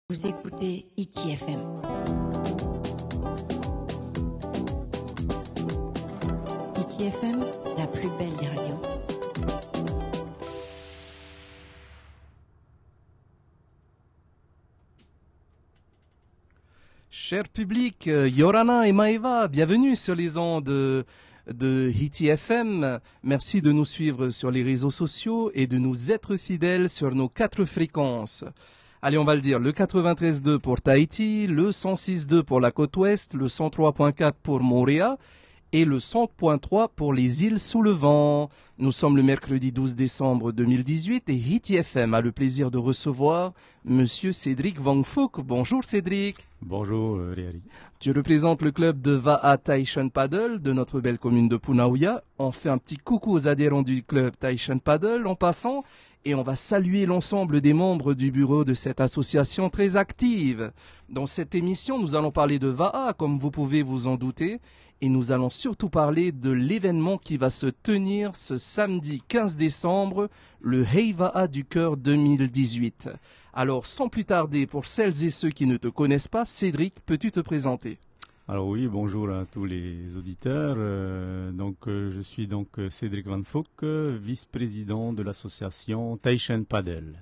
Vous écoutez ITFM. ITFM, la plus belle des radios. Cher public, Yorana et Maeva, bienvenue sur les ondes de ITFM. Merci de nous suivre sur les réseaux sociaux et de nous être fidèles sur nos 4 fréquences. Allez, on va le dire, le 93.2 pour Tahiti, le 106.2 pour la côte ouest, le 103.4 pour Moorea et le 100.3 pour les îles sous le vent. Nous sommes le mercredi 12 décembre 2018 et ITFM a le plaisir de recevoir Monsieur Cédric Wangfook. Bonjour Cédric. Bonjour Réari. Tu représentes le club de Va'a Taishan Paddle de notre belle commune de Punaouia. On fait un petit coucou aux adhérents du club Taishan Paddle en passant. Et on va saluer l'ensemble des membres du bureau de cette association très active. Dans cette émission, nous allons parler de Va'a, comme vous pouvez vous en douter, et nous allons surtout parler de l'événement qui va se tenir ce samedi 15 décembre, le Hey Va'a du Cœur 2018. Alors, sans plus tarder, pour celles et ceux qui ne te connaissent pas, Cédric, peux-tu te présenter ? Alors oui, bonjour à tous les auditeurs. Je suis donc Cédric Wangfook, vice-président de l'association Taishan Paddle.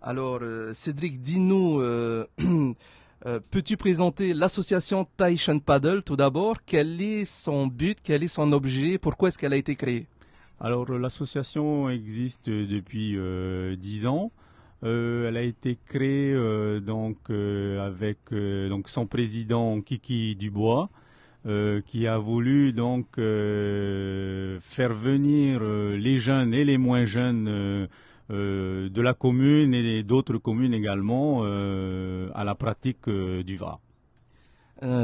Alors Cédric, dis-nous, peux-tu présenter l'association Taishan Paddle tout d'abord? Quel est son but, quel est son objet, pourquoi est-ce qu'elle a été créée? Alors l'association existe depuis 10 ans. Elle a été créée avec son président Kiki Dubois, qui a voulu faire venir les jeunes et les moins jeunes de la commune et d'autres communes également à la pratique du Va'a.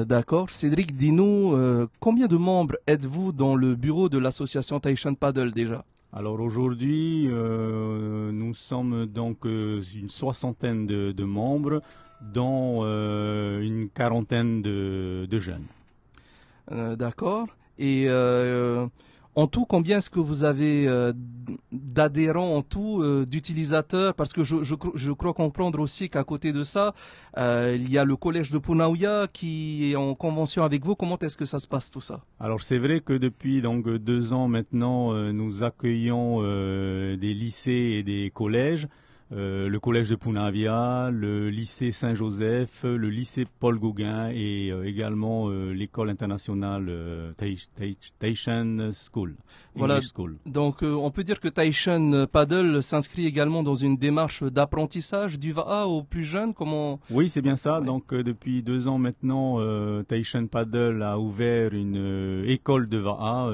D'accord. Cédric, dis-nous, combien de membres êtes-vous dans le bureau de l'association Taishan Paddle déjà? Alors aujourd'hui, nous sommes donc une soixantaine de membres, dont une quarantaine de jeunes. D'accord. Et en tout, combien est-ce que vous avez d'adhérents en tout, d'utilisateurs? Parce que je crois comprendre aussi qu'à côté de ça, il y a le collège de Punaouia qui est en convention avec vous. Comment est-ce que ça se passe tout ça? Alors c'est vrai que depuis 2 ans maintenant, nous accueillons des lycées et des collèges. Le collège de Punaouia, le lycée Saint-Joseph, le lycée Paul Gauguin et également l'école internationale Taishan School. Voilà, English School. Donc on peut dire que Taishan Paddle s'inscrit également dans une démarche d'apprentissage du Va'a aux plus jeunes. Comment... Oui, c'est bien ça. Ouais. Donc depuis 2 ans maintenant, Taishan Paddle a ouvert une école de Va'a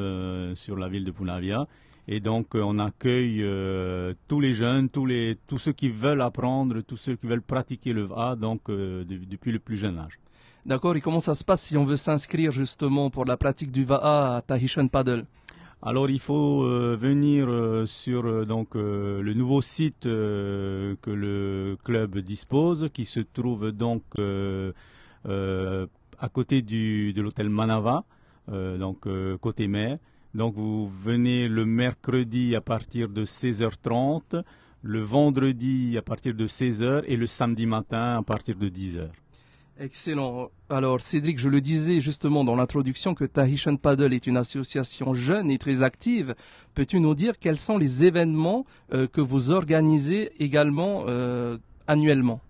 sur la ville de Punaouia. Et donc, on accueille tous les jeunes, tous ceux qui veulent apprendre, tous ceux qui veulent pratiquer le Va'a, depuis le plus jeune âge. D'accord, et comment ça se passe si on veut s'inscrire justement pour la pratique du Va'a à Taishan Paddle? Alors, il faut venir sur le nouveau site que le club dispose, qui se trouve donc à côté de l'hôtel Manava, côté mer. Donc vous venez le mercredi à partir de 16h30, le vendredi à partir de 16h et le samedi matin à partir de 10h. Excellent. Alors Cédric, je le disais justement dans l'introduction que Taishan Paddle est une association jeune et très active. Peux-tu nous dire quels sont les événements que vous organisez également annuellement?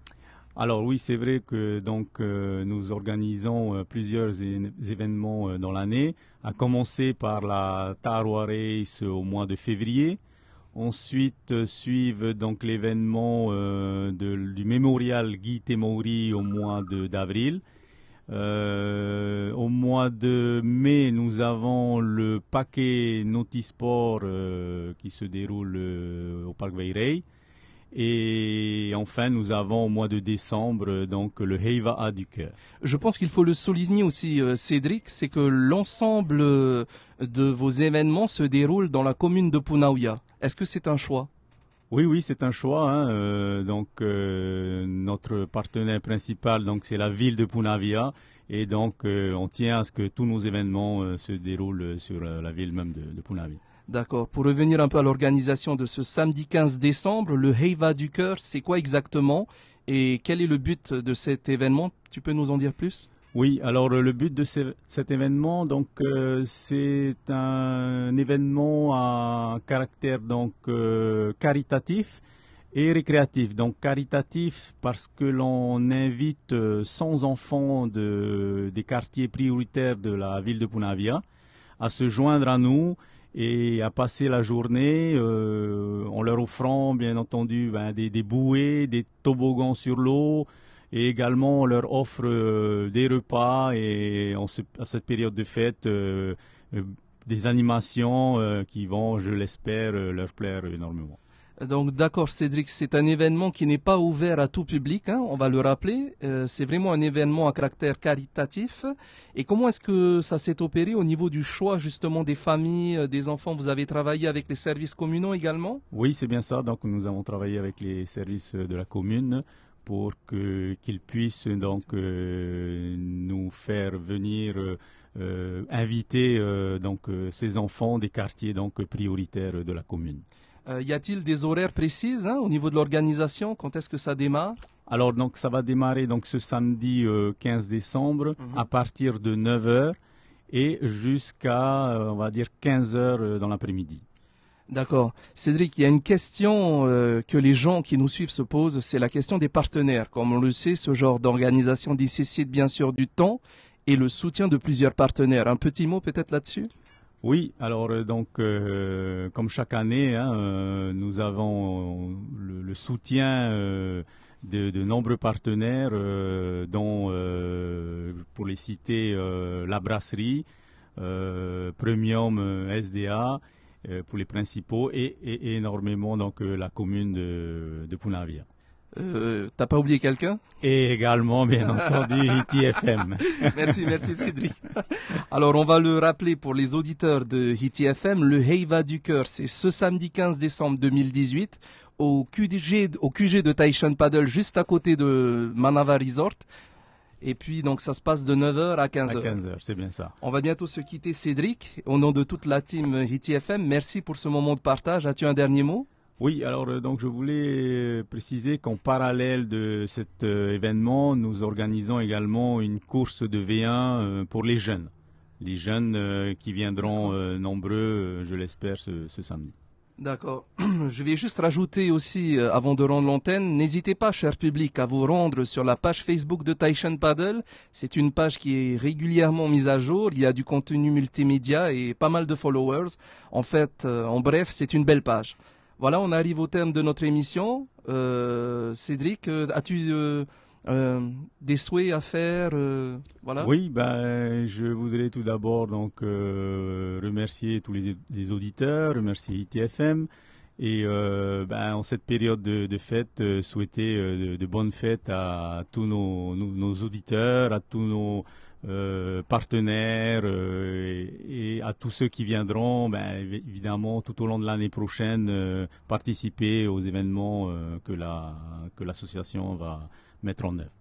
Alors oui, c'est vrai que nous organisons plusieurs événements dans l'année, à commencer par la Tarwa Race au mois de février. Ensuite suivent donc l'événement du mémorial Guy Temouri au mois d'avril. Au mois de mai, nous avons le paquet Notisport qui se déroule au Parc Veirei. Et enfin, nous avons au mois de décembre le Hey Va'a du Cœur. Je pense qu'il faut le souligner aussi, Cédric, c'est que l'ensemble de vos événements se déroulent dans la commune de Punaouia. Est-ce que c'est un choix? Oui, c'est un choix. Notre partenaire principal, c'est la ville de Punaouia, et on tient à ce que tous nos événements se déroulent sur la ville même de Punaouia. D'accord. Pour revenir un peu à l'organisation de ce samedi 15 décembre, le Hey Va'a du Cœur, c'est quoi exactement Et quel est le but de cet événement? Tu peux nous en dire plus? Oui, alors le but de cet événement, donc c'est un événement à caractère donc caritatif et récréatif. Donc caritatif parce que l'on invite 100 enfants des quartiers prioritaires de la ville de Punavia à se joindre à nous et à passer la journée en leur offrant bien entendu des bouées, des toboggans sur l'eau. Et également, on leur offre des repas et à cette période de fête, des animations qui vont, je l'espère, leur plaire énormément. Donc d'accord Cédric, c'est un événement qui n'est pas ouvert à tout public, hein, on va le rappeler. C'est vraiment un événement à caractère caritatif. Et comment est-ce que ça s'est opéré au niveau du choix justement des familles, des enfants? Vous avez travaillé avec les services communaux également? Oui, c'est bien ça. Donc nous avons travaillé avec les services de la commune pour qu'ils puissent donc nous faire venir inviter ces enfants des quartiers donc prioritaires de la commune. Y a-t-il des horaires précis au niveau de l'organisation? Quand est-ce que ça démarre? Alors donc ça va démarrer donc ce samedi 15 décembre à partir de 9h et jusqu'à on va dire 15h dans l'après-midi. D'accord. Cédric, il y a une question que les gens qui nous suivent se posent, c'est la question des partenaires. Comme on le sait, ce genre d'organisation nécessite bien sûr du temps et le soutien de plusieurs partenaires. Un petit mot peut-être là-dessus? Oui, alors comme chaque année, nous avons le soutien de nombreux partenaires, dont, pour les citer, la brasserie, Premium SDA, pour les principaux, et énormément donc la commune de Punavia. T'as pas oublié quelqu'un? Et également, bien entendu, HITI-FM. Merci Cédric. Alors, on va le rappeler pour les auditeurs de HITI-FM, le Heiva du Cœur, c'est ce samedi 15 décembre 2018 au QG de Taishan Paddle, juste à côté de Manava Resort. Et puis, donc, ça se passe de 9h à 15h. À 15h, c'est bien ça. On va bientôt se quitter, Cédric. Au nom de toute la team HITI-FM, merci pour ce moment de partage. As-tu un dernier mot? Oui, alors donc je voulais préciser qu'en parallèle de cet événement, nous organisons également une course de V1 pour les jeunes qui viendront nombreux, je l'espère, ce samedi. D'accord. Je vais juste rajouter aussi, avant de rendre l'antenne, n'hésitez pas, cher public, à vous rendre sur la page Facebook de Taishan Paddle. C'est une page qui est régulièrement mise à jour. Il y a du contenu multimédia et pas mal de followers. En fait, en bref, c'est une belle page. Voilà, on arrive au terme de notre émission. Cédric, as-tu des souhaits à faire voilà. Oui, je voudrais tout d'abord donc remercier tous les auditeurs, remercier HITI-FM et en cette période de fête, souhaiter de bonnes fêtes à tous nos auditeurs, à tous nos partenaires et à tous ceux qui viendront, évidemment, tout au long de l'année prochaine, participer aux événements que l'association va mettre en œuvre.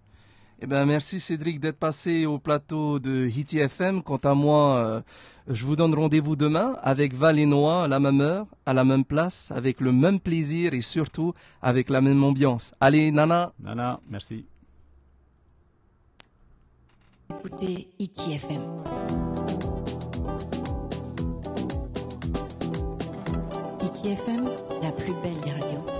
Eh ben, merci Cédric d'être passé au plateau de HITI-FM. Quant à moi, je vous donne rendez-vous demain avec Val et Noah à la même heure, à la même place, avec le même plaisir et surtout avec la même ambiance. Allez, Nana. Nana, merci. Écoutez HITI-FM. HITI-FM, la plus belle des radios.